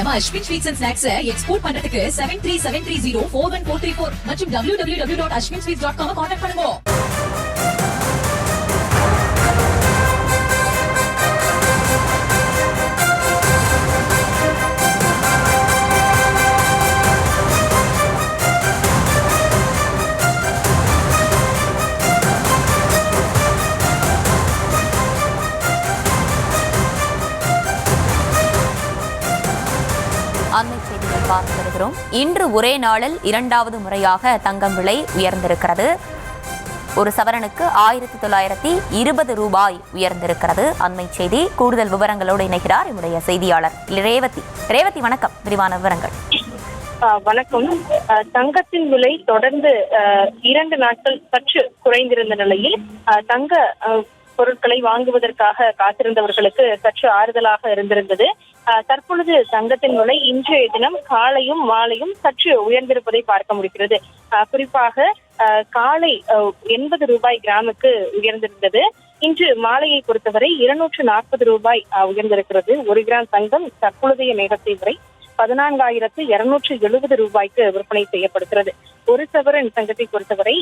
நம்ம Ashwin sweets and snacks export பண்றதுக்கு 7373041434 மற்றும் www.ashwinsweets.com கான்டாக்ட் பண்ணுங்க. அண்மை செய்திகள் பார்த்து வருகிறோம். இன்று ஒரே நாளில் இரண்டாவது முறையாக தங்கம் விலை உயர்ந்திருக்கிறது. ஒரு சவரனுக்கு 1920 ரூபாய் உயர்ந்திருக்கிறது. அண்மை செய்தி. கூடுதல் விவரங்களோடு இணைகிறார் என்னுடைய செய்தியாளர் ரேவதி. ரேவதி, வணக்கம். விரிவான விவரங்கள். வணக்கம். தங்கத்தின் விலை தொடர்ந்து 2 நாட்கள் சற்று குறைந்திருந்த நிலையில் தங்க பொருட்களை வாங்குவதற்காக காத்திருந்தவர்களுக்கு சற்று ஆறுதலாக இருந்திருந்தது. தற்பொழுது தங்கத்தின் விலை இன்றைய தினம் காலையும் மாலையும் சற்று உயர்ந்திருப்பதை பார்க்க முடிகிறது. குறிப்பாக காலை 80 ரூபாய் கிராமுக்கு உயர்ந்திருந்தது. இன்று மாலையை பொறுத்தவரை 240 ரூபாய் உயர்ந்திருக்கிறது. 1 கிராம் தங்கம் தற்பொழுதைய நேரத்தை வரை 14,270 ரூபாய்க்கு விற்பனை செய்யப்படுகிறது. 1 சவரன் தங்கத்தை பொறுத்தவரை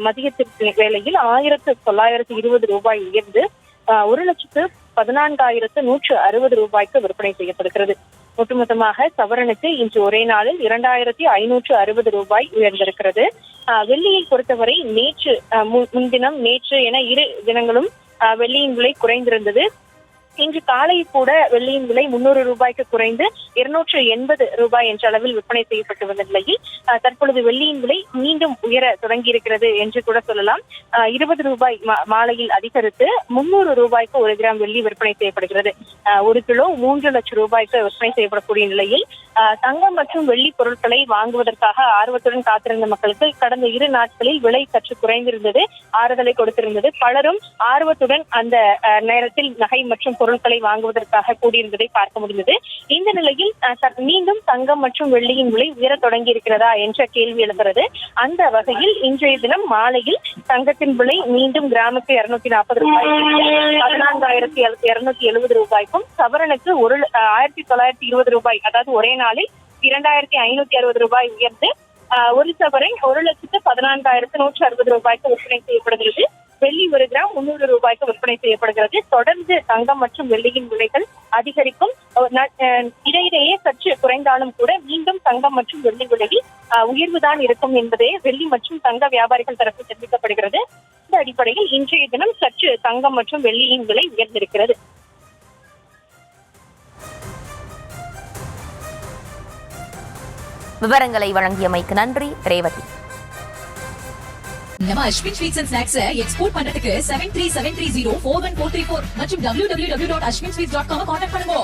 மதியத்திற்கு வேளையில் 1920 ரூபாய் உயர்ந்து 1,14,160 ரூபாய்க்கு விற்பனை செய்யப்படுகிறது. ஒட்டுமொத்தமாக சவரனுக்கு இன்று ஒரே நாளில் 2,560 ரூபாய் உயர்ந்திருக்கிறது. வெள்ளியை பொறுத்தவரை நேற்று முன்தினம் நேற்று என 2 தினங்களும் வெள்ளியின் விலை குறைந்திருந்தது. இன்று காலை கூட வெள்ளியின் விலை 300 ரூபாய்க்கு குறைந்து 280 ரூபாய் என்ற அளவில் விற்பனை செய்யப்பட்டு வந்த நிலையில் தற்பொழுது வெள்ளியின் விலை மீண்டும் உயர தொடங்கியிருக்கிறது என்று கூட சொல்லலாம். 20 ரூபாய் மாலையில் அதிகரித்து 300 ரூபாய்க்கு 1 கிராம் வெள்ளி விற்பனை செய்யப்படுகிறது. 1 கிலோ 3 லட்சம் ரூபாய்க்கு விற்பனை செய்யப்படக்கூடிய நிலையில் தங்கம் மற்றும் வெள்ளி பொருட்களை வாங்குவதற்காக ஆர்வத்துடன் காத்திருந்த மக்களுக்கு கடந்த 2 நாட்களில் விலை சற்று குறைந்திருந்தது, ஆறுதலை கொடுத்திருந்தது. பலரும் ஆர்வத்துடன் அந்த நேரத்தில் நகை மற்றும் பொருட்களை வாங்குவதற்காக கூடியிருந்ததை பார்க்க முடிந்தது. இந்த நிலையில் மீண்டும் தங்கம் மற்றும் வெள்ளியின் விலை உயர தொடங்கி இருக்கிறதா என்ற கேள்வி எழுகிறது. அந்த வகையில் இன்றைய தினம் மாலையில் தங்கத்தின் விலை மீண்டும் கிராமுக்கு 240 ரூபாய் 14,270 ரூபாய்க்கும் சவரனுக்கு 1,920 ரூபாய், அதாவது ஒரே நாளில் 2,560 ரூபாய் உயர்ந்து 1 சவரன் 1,14,160 ரூபாய்க்கு விற்பனை செய்யப்படுகிறது. வெள்ளி 1 கிராம் 300 ரூபாய்க்கு விற்பனை செய்யப்படுகிறது. தொடர்ந்து தங்கம் மற்றும் வெள்ளியின் விலைகள் அதிகரிக்கும். இடையிடையே சற்று குறைந்தாலும் கூட மீண்டும் தங்கம் மற்றும் வெள்ளி விலையில் உயர்வுதான் இருக்கும் என்பதே வெள்ளி மற்றும் தங்க வியாபாரிகள் தரப்பு தெரிவிக்கப்படுகிறது. இந்த அடிப்படையில் இன்றைய தினம் சற்று தங்கம் மற்றும் வெள்ளியின் விலை உயர்ந்திருக்கிறது. விவரங்களை வழங்கியமைக்கு நன்றி ரேவதி. நம்ம Ashwin sweets and snacks export பண்றதுக்கு 7373041434 மற்றும் www.ashwinsweets.com கான்டாக்ட் பண்ணுங்க.